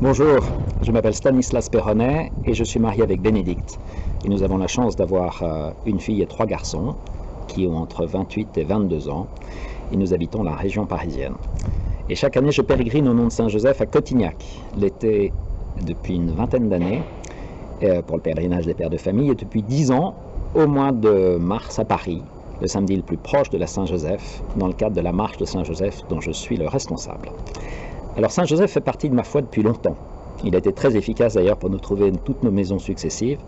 Bonjour, je m'appelle Stanislas Perronnet et je suis marié avec Bénédicte. Et nous avons la chance d'avoir une fille et 3 garçons qui ont entre 28 et 22 ans et nous habitons la région parisienne. Et chaque année, je pérégrine au nom de Saint-Joseph à Cotignac, l'été depuis une vingtaine d'années, pour le pèlerinage des pères de famille, et depuis 10 ans, au mois de mars à Paris, le samedi le plus proche de la Saint-Joseph, dans le cadre de la marche de Saint-Joseph dont je suis le responsable. Alors Saint-Joseph fait partie de ma foi depuis longtemps. Il a été très efficace d'ailleurs pour nous trouver toutes nos maisons successives,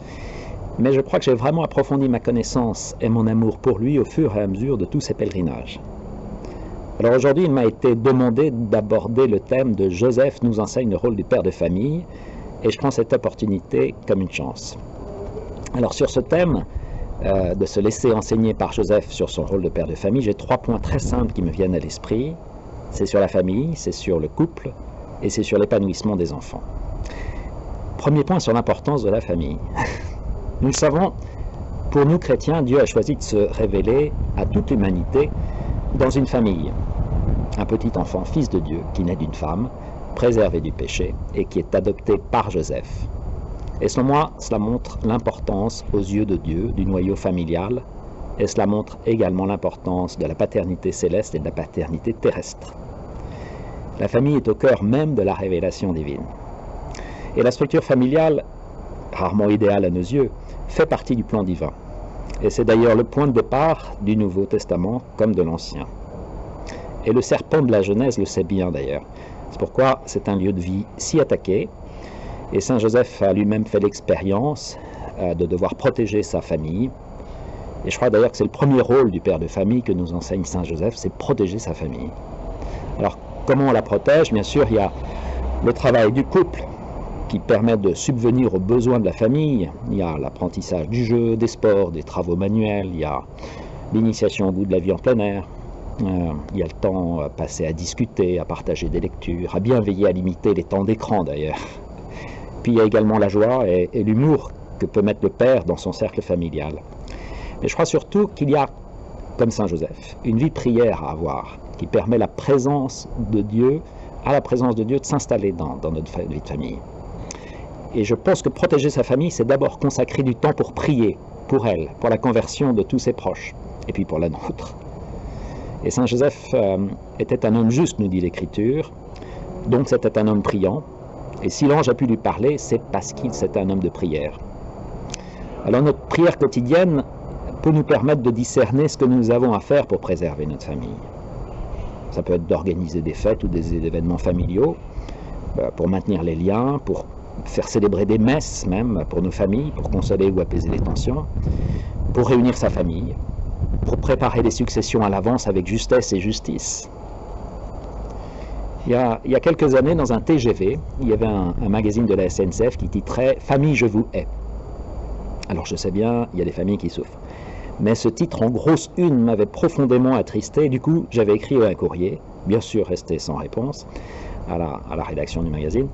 mais je crois que j'ai vraiment approfondi ma connaissance et mon amour pour lui au fur et à mesure de tous ces pèlerinages. Alors aujourd'hui, il m'a été demandé d'aborder le thème de Joseph nous enseigne le rôle du père de famille, et je prends cette opportunité comme une chance. Alors sur ce thème, de se laisser enseigner par Joseph sur son rôle de père de famille, j'ai 3 points très simples qui me viennent à l'esprit. C'est sur la famille, c'est sur le couple et c'est sur l'épanouissement des enfants. Premier point sur l'importance de la famille. Nous le savons, pour nous chrétiens, Dieu a choisi de se révéler à toute l'humanité dans une famille. Un petit enfant, fils de Dieu, qui naît d'une femme, préservé du péché et qui est adopté par Joseph. Et selon moi, cela montre l'importance aux yeux de Dieu du noyau familial, et cela montre également l'importance de la paternité céleste et de la paternité terrestre. La famille est au cœur même de la révélation divine. Et la structure familiale, rarement idéale à nos yeux, fait partie du plan divin. Et c'est d'ailleurs le point de départ du Nouveau Testament comme de l'Ancien. Et le serpent de la Genèse le sait bien d'ailleurs. C'est pourquoi c'est un lieu de vie si attaqué. Et Saint Joseph a lui-même fait l'expérience de devoir protéger sa famille. Et je crois d'ailleurs que c'est le premier rôle du père de famille que nous enseigne Saint Joseph, c'est protéger sa famille. Alors, comment on la protège? Bien sûr, il y a le travail du couple qui permet de subvenir aux besoins de la famille. Il y a l'apprentissage du jeu, des sports, des travaux manuels. Il y a l'initiation au goût de la vie en plein air. Il y a le temps passé à discuter, à partager des lectures, à bien veiller à limiter les temps d'écran d'ailleurs. Puis il y a également la joie et l'humour que peut mettre le père dans son cercle familial. Mais je crois surtout qu'il y a, comme Saint Joseph, une vie de prière à avoir, qui permet la présence de Dieu, à la présence de Dieu, de s'installer dans notre vie de famille. Et je pense que protéger sa famille, c'est d'abord consacrer du temps pour prier, pour elle, pour la conversion de tous ses proches, et puis pour la nôtre. Et Saint Joseph était un homme juste, nous dit l'Écriture, donc c'était un homme priant, et si l'ange a pu lui parler, c'est parce qu'il c'était un homme de prière. Alors notre prière quotidienne peut nous permettre de discerner ce que nous avons à faire pour préserver notre famille. Ça peut être d'organiser des fêtes ou des événements familiaux pour maintenir les liens, pour faire célébrer des messes même pour nos familles, pour consoler ou apaiser les tensions, pour réunir sa famille, pour préparer les successions à l'avance avec justesse et justice. Il y a quelques années, dans un TGV, il y avait un magazine de la SNCF qui titrait « Famille, je vous hais ». Alors je sais bien, il y a des familles qui souffrent. Mais ce titre en grosse une m'avait profondément attristé. Du coup, j'avais écrit un courrier, bien sûr resté sans réponse, à la rédaction du magazine,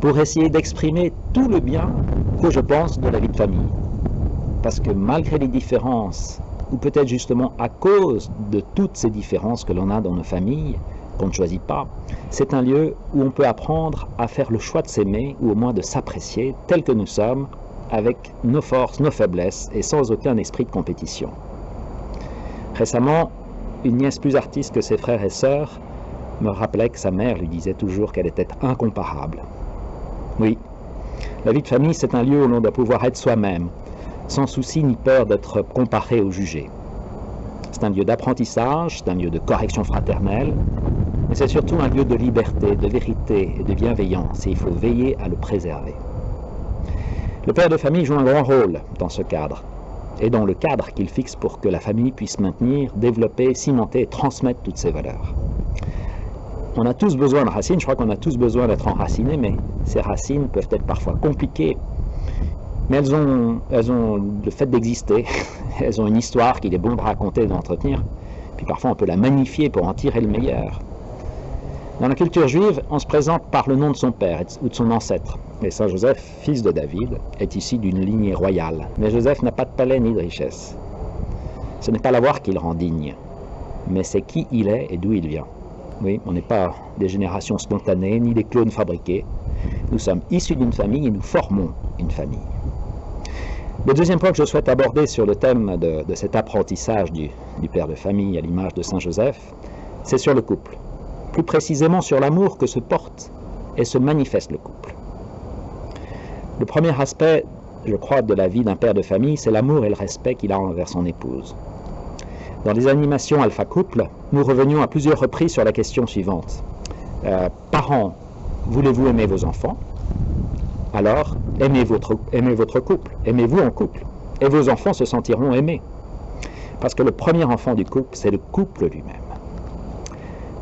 pour essayer d'exprimer tout le bien que je pense de la vie de famille. Parce que malgré les différences, ou peut-être justement à cause de toutes ces différences que l'on a dans nos familles, qu'on ne choisit pas, c'est un lieu où on peut apprendre à faire le choix de s'aimer, ou au moins de s'apprécier tel que nous sommes, avec nos forces, nos faiblesses, et sans aucun esprit de compétition. Récemment, une nièce plus artiste que ses frères et sœurs me rappelait que sa mère lui disait toujours qu'elle était incomparable. Oui, la vie de famille, c'est un lieu où l'on doit pouvoir être soi-même, sans souci ni peur d'être comparé ou jugé. C'est un lieu d'apprentissage, c'est un lieu de correction fraternelle, mais c'est surtout un lieu de liberté, de vérité et de bienveillance, et il faut veiller à le préserver. Le père de famille joue un grand rôle dans ce cadre, et dans le cadre qu'il fixe pour que la famille puisse maintenir, développer, cimenter et transmettre toutes ses valeurs. On a tous besoin de racines, je crois qu'on a tous besoin d'être enracinés, mais ces racines peuvent être parfois compliquées, mais elles ont le fait d'exister, elles ont une histoire qu'il est bon de raconter et d'entretenir, puis parfois on peut la magnifier pour en tirer le meilleur. Dans la culture juive, on se présente par le nom de son père ou de son ancêtre. Et Saint Joseph, fils de David, est issu d'une lignée royale. Mais Joseph n'a pas de palais ni de richesse. Ce n'est pas l'avoir qui le rend digne, mais c'est qui il est et d'où il vient. Oui, on n'est pas des générations spontanées, ni des clones fabriqués. Nous sommes issus d'une famille et nous formons une famille. Le deuxième point que je souhaite aborder sur le thème de cet apprentissage du père de famille à l'image de Saint Joseph, c'est sur le couple. Plus précisément sur l'amour que se porte et se manifeste le couple. Le premier aspect, je crois, de la vie d'un père de famille, c'est l'amour et le respect qu'il a envers son épouse. Dans les animations Alpha Couple, nous revenions à plusieurs reprises sur la question suivante. Parents, voulez-vous aimer vos enfants? Alors, aimez votre couple, aimez-vous en couple, et vos enfants se sentiront aimés. Parce que le premier enfant du couple, c'est le couple lui-même.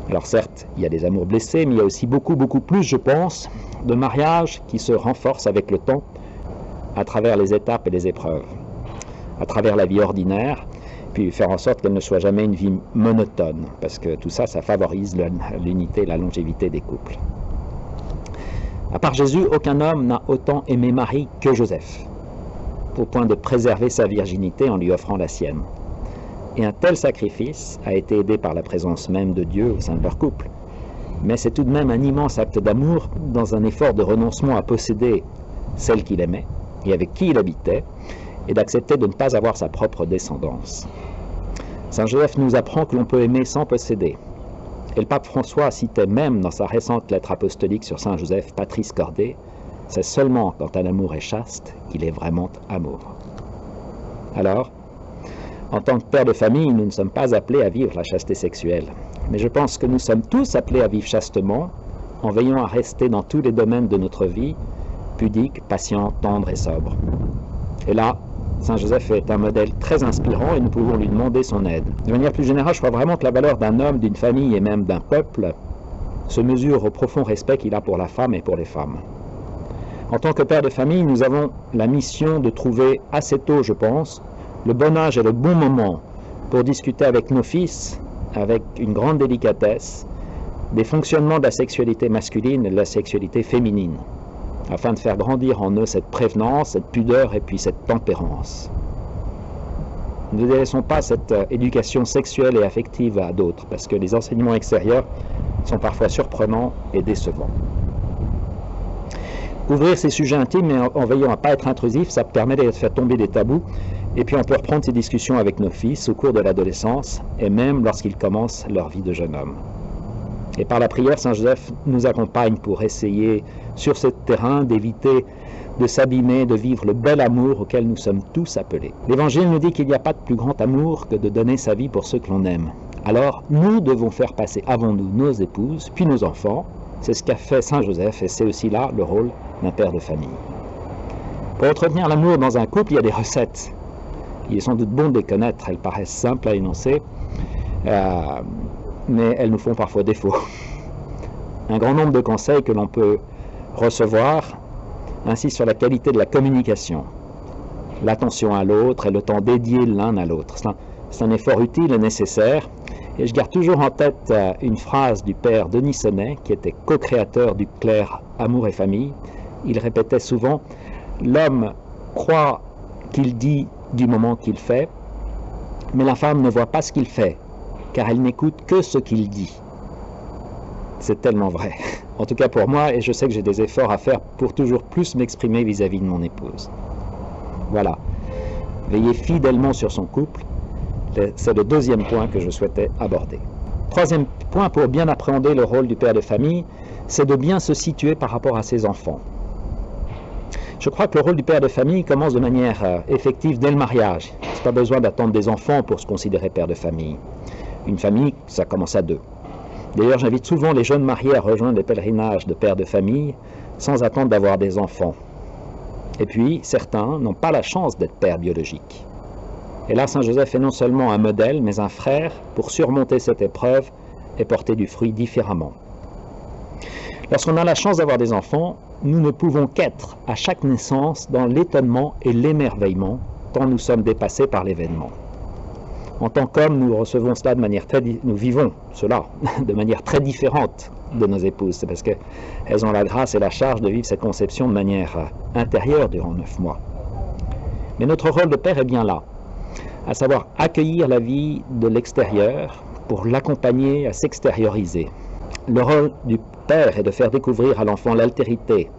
Alors certes, il y a des amours blessés, mais il y a aussi beaucoup plus, je pense, de mariages qui se renforcent avec le temps, à travers les étapes et les épreuves, à travers la vie ordinaire, puis faire en sorte qu'elle ne soit jamais une vie monotone, parce que tout ça, ça favorise l'unité et la longévité des couples. À part Jésus, aucun homme n'a autant aimé Marie que Joseph, au point de préserver sa virginité en lui offrant la sienne. Et un tel sacrifice a été aidé par la présence même de Dieu au sein de leur couple. Mais c'est tout de même un immense acte d'amour dans un effort de renoncement à posséder celle qu'il aimait et avec qui il habitait, et d'accepter de ne pas avoir sa propre descendance. Saint Joseph nous apprend que l'on peut aimer sans posséder. Et le pape François citait même dans sa récente lettre apostolique sur Saint Joseph, Patris Cordé, c'est seulement quand un amour est chaste qu'il est vraiment amour. Alors, en tant que père de famille, nous ne sommes pas appelés à vivre la chasteté sexuelle. Mais je pense que nous sommes tous appelés à vivre chastement, en veillant à rester dans tous les domaines de notre vie, pudique, patient, tendre et sobre. Et là, Saint Joseph est un modèle très inspirant et nous pouvons lui demander son aide. De manière plus générale, je crois vraiment que la valeur d'un homme, d'une famille et même d'un peuple se mesure au profond respect qu'il a pour la femme et pour les femmes. En tant que père de famille, nous avons la mission de trouver assez tôt, je pense, le bon âge et le bon moment pour discuter avec nos fils, avec une grande délicatesse, des fonctionnements de la sexualité masculine et de la sexualité féminine, afin de faire grandir en eux cette prévenance, cette pudeur et puis cette tempérance. Ne délaissons pas cette éducation sexuelle et affective à d'autres, parce que les enseignements extérieurs sont parfois surprenants et décevants. Ouvrir ces sujets intimes, mais en veillant à ne pas être intrusif, ça permet de faire tomber des tabous, et puis on peut reprendre ces discussions avec nos fils au cours de l'adolescence, et même lorsqu'ils commencent leur vie de jeune homme. Et par la prière, Saint Joseph nous accompagne pour essayer, sur ce terrain, d'éviter de s'abîmer, de vivre le bel amour auquel nous sommes tous appelés. L'Évangile nous dit qu'il n'y a pas de plus grand amour que de donner sa vie pour ceux que l'on aime. Alors, nous devons faire passer avant nous nos épouses, puis nos enfants. C'est ce qu'a fait Saint Joseph, et c'est aussi là le rôle d'un père de famille. Pour entretenir l'amour dans un couple, il y a des recettes. Il est sans doute bon de les connaître, elles paraissent simples à énoncer, mais elles nous font parfois défaut. Un grand nombre de conseils que l'on peut recevoir insistent sur la qualité de la communication, l'attention à l'autre et le temps dédié l'un à l'autre. C'est un effort utile et nécessaire, et je garde toujours en tête une phrase du père Denis Sonnet, qui était co-créateur du clerc Amour et Famille. Il répétait souvent « L'homme croit qu'il dit du moment qu'il fait, mais la femme ne voit pas ce qu'il fait, car elle n'écoute que ce qu'il dit. » C'est tellement vrai, en tout cas pour moi, et je sais que j'ai des efforts à faire pour toujours plus m'exprimer vis-à-vis de mon épouse. Voilà, veiller fidèlement sur son couple, c'est le deuxième point que je souhaitais aborder. Troisième point pour bien appréhender le rôle du père de famille, c'est de bien se situer par rapport à ses enfants. Je crois que le rôle du père de famille commence de manière effective dès le mariage. Il n'y a pas besoin d'attendre des enfants pour se considérer père de famille. Une famille, ça commence à deux. D'ailleurs, j'invite souvent les jeunes mariés à rejoindre des pèlerinages de pères de famille sans attendre d'avoir des enfants. Et puis, certains n'ont pas la chance d'être pères biologiques. Et là, Saint Joseph est non seulement un modèle, mais un frère pour surmonter cette épreuve et porter du fruit différemment. Lorsqu'on a la chance d'avoir des enfants, nous ne pouvons qu'être à chaque naissance dans l'étonnement et l'émerveillement, tant nous sommes dépassés par l'événement. En tant qu'hommes, nous recevons cela nous vivons cela de manière très différente de nos épouses. C'est parce qu'elles ont la grâce et la charge de vivre cette conception de manière intérieure durant 9 mois. Mais notre rôle de père est bien là, à savoir accueillir la vie de l'extérieur pour l'accompagner à s'extérioriser. Le rôle du père est de faire découvrir à l'enfant l'altérité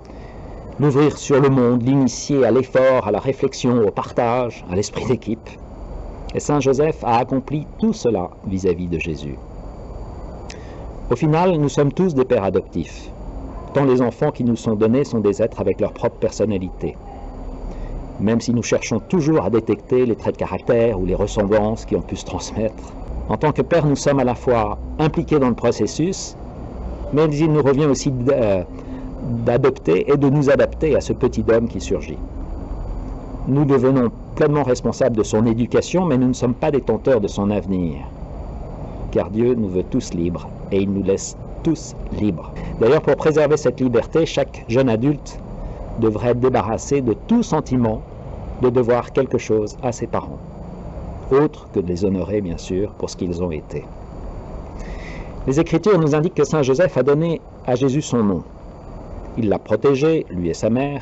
l'ouvrir sur le monde, l'initier à l'effort, à la réflexion, au partage, à l'esprit d'équipe. Et Saint Joseph a accompli tout cela vis-à-vis de Jésus. Au final, nous sommes tous des pères adoptifs, tant les enfants qui nous sont donnés sont des êtres avec leur propre personnalité. Même si nous cherchons toujours à détecter les traits de caractère ou les ressemblances qui ont pu se transmettre. En tant que pères, nous sommes à la fois impliqués dans le processus, mais il nous revient aussi d'adopter et de nous adapter à ce petit homme qui surgit. Nous devenons pleinement responsables de son éducation, mais nous ne sommes pas détenteurs de son avenir. Car Dieu nous veut tous libres, et il nous laisse tous libres. D'ailleurs, pour préserver cette liberté, chaque jeune adulte devrait être débarrassé de tout sentiment de devoir quelque chose à ses parents, autre que de les honorer, bien sûr, pour ce qu'ils ont été. Les Écritures nous indiquent que Saint Joseph a donné à Jésus son nom. Il l'a protégé, lui et sa mère,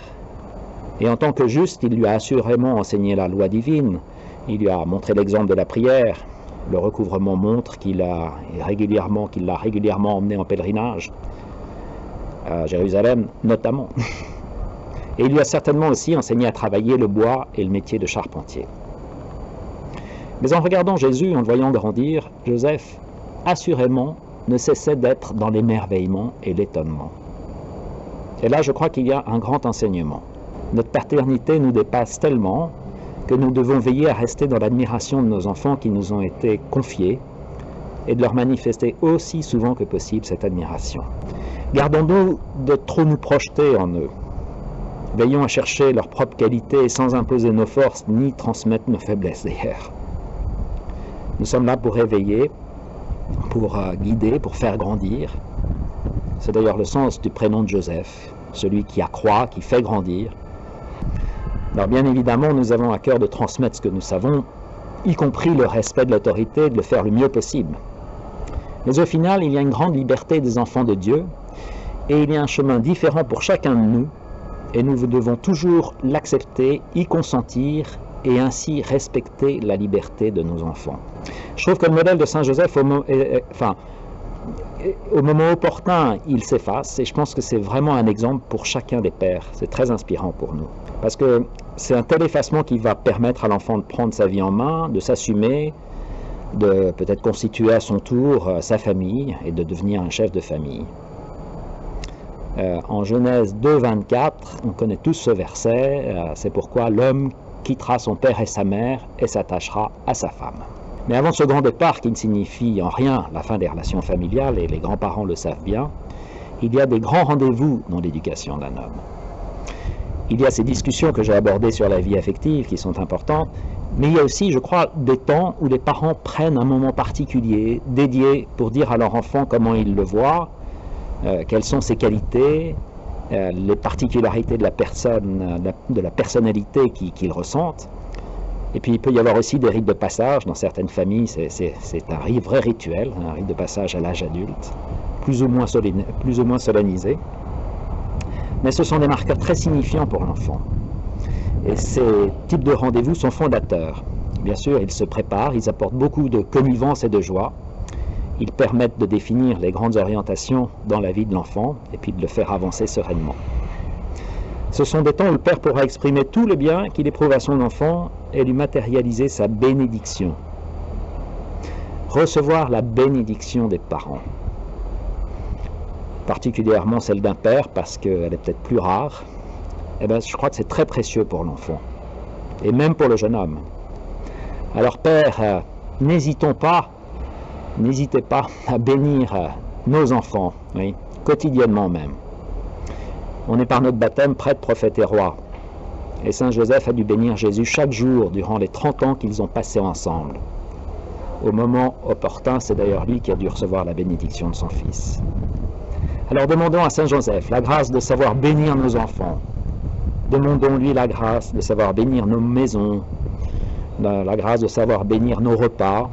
et en tant que juste, il lui a assurément enseigné la loi divine, il lui a montré l'exemple de la prière. Le recouvrement montre qu'il l'a régulièrement emmené en pèlerinage, à Jérusalem notamment. Et il lui a certainement aussi enseigné à travailler le bois et le métier de charpentier. Mais en regardant Jésus, en le voyant grandir, Joseph, assurément, ne cessait d'être dans l'émerveillement et l'étonnement. Et là, je crois qu'il y a un grand enseignement. Notre paternité nous dépasse tellement que nous devons veiller à rester dans l'admiration de nos enfants qui nous ont été confiés et de leur manifester aussi souvent que possible cette admiration. Gardons-nous de trop nous projeter en eux. Veillons à chercher leurs propres qualités sans imposer nos forces ni transmettre nos faiblesses d'ailleurs. Nous sommes là pour réveiller, pour guider, pour faire grandir. C'est d'ailleurs le sens du prénom de Joseph, celui qui accroît, qui fait grandir. Alors bien évidemment, nous avons à cœur de transmettre ce que nous savons, y compris le respect de l'autorité, de le faire le mieux possible. Mais au final, il y a une grande liberté des enfants de Dieu, et il y a un chemin différent pour chacun de nous, et nous devons toujours l'accepter, y consentir, et ainsi respecter la liberté de nos enfants. Je trouve que le modèle de Saint Joseph, au moment opportun, il s'efface, et je pense que c'est vraiment un exemple pour chacun des pères. C'est très inspirant pour nous. Parce que c'est un tel effacement qui va permettre à l'enfant de prendre sa vie en main, de s'assumer, de peut-être constituer à son tour sa famille et de devenir un chef de famille. En Genèse 2, 24, on connaît tous ce verset, c'est pourquoi l'homme quittera son père et sa mère et s'attachera à sa femme. Mais avant ce grand départ qui ne signifie en rien la fin des relations familiales, et les grands-parents le savent bien, il y a des grands rendez-vous dans l'éducation d'un homme. Il y a ces discussions que j'ai abordées sur la vie affective qui sont importantes, mais il y a aussi, je crois, des temps où les parents prennent un moment particulier, dédié pour dire à leur enfant comment ils le voient, quelles sont ses qualités, les particularités de la personne, de la personnalité qu'ils ressentent. Et puis il peut y avoir aussi des rites de passage. Dans certaines familles, c'est un vrai rituel, un rite de passage à l'âge adulte, plus ou moins solennisé. Mais ce sont des marqueurs très signifiants pour l'enfant. Et ces types de rendez-vous sont fondateurs. Bien sûr, ils se préparent, ils apportent beaucoup de connivence et de joie. Ils permettent de définir les grandes orientations dans la vie de l'enfant et puis de le faire avancer sereinement. Ce sont des temps où le père pourra exprimer tout le bien qu'il éprouve à son enfant et lui matérialiser sa bénédiction. Recevoir la bénédiction des parents. Particulièrement celle d'un père, parce qu'elle est peut-être plus rare, je crois que c'est très précieux pour l'enfant, et même pour le jeune homme. Alors père, n'hésitez pas à bénir nos enfants, oui, quotidiennement même. On est par notre baptême prêtre, prophète et roi, et Saint Joseph a dû bénir Jésus chaque jour durant les 30 ans qu'ils ont passés ensemble. Au moment opportun, c'est d'ailleurs lui qui a dû recevoir la bénédiction de son fils. Alors demandons à Saint Joseph la grâce de savoir bénir nos enfants. Demandons-lui la grâce de savoir bénir nos maisons, la grâce de savoir bénir nos repas,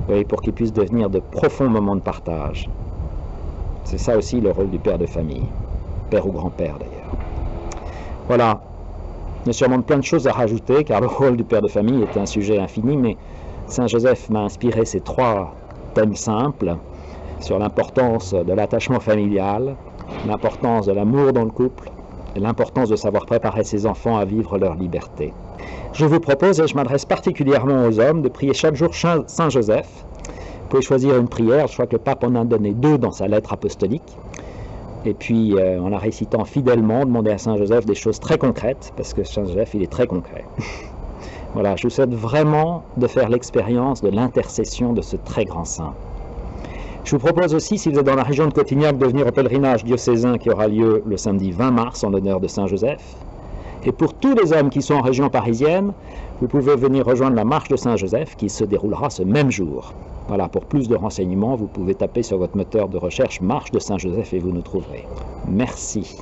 oui, pour qu'ils puissent devenir de profonds moments de partage. C'est ça aussi le rôle du père de famille, père ou grand-père d'ailleurs. Voilà, il y a sûrement plein de choses à rajouter, car le rôle du père de famille est un sujet infini, mais Saint Joseph m'a inspiré ces 3 thèmes simples. sur l'importance de l'attachement familial, l'importance de l'amour dans le couple, et l'importance de savoir préparer ses enfants à vivre leur liberté. Je vous propose, et je m'adresse particulièrement aux hommes, de prier chaque jour Saint Joseph. Vous pouvez choisir une prière, je crois que le pape en a donné 2 dans sa lettre apostolique. Et puis, en la récitant fidèlement, demander à Saint Joseph des choses très concrètes, parce que Saint Joseph, il est très concret. Voilà, je vous souhaite vraiment de faire l'expérience de l'intercession de ce très grand saint. Je vous propose aussi, si vous êtes dans la région de Cotignac, de venir au pèlerinage diocésain qui aura lieu le samedi 20 mars en l'honneur de Saint Joseph. Et pour tous les hommes qui sont en région parisienne, vous pouvez venir rejoindre la marche de Saint Joseph qui se déroulera ce même jour. Voilà, pour plus de renseignements, vous pouvez taper sur votre moteur de recherche Marche de Saint Joseph et vous nous trouverez. Merci.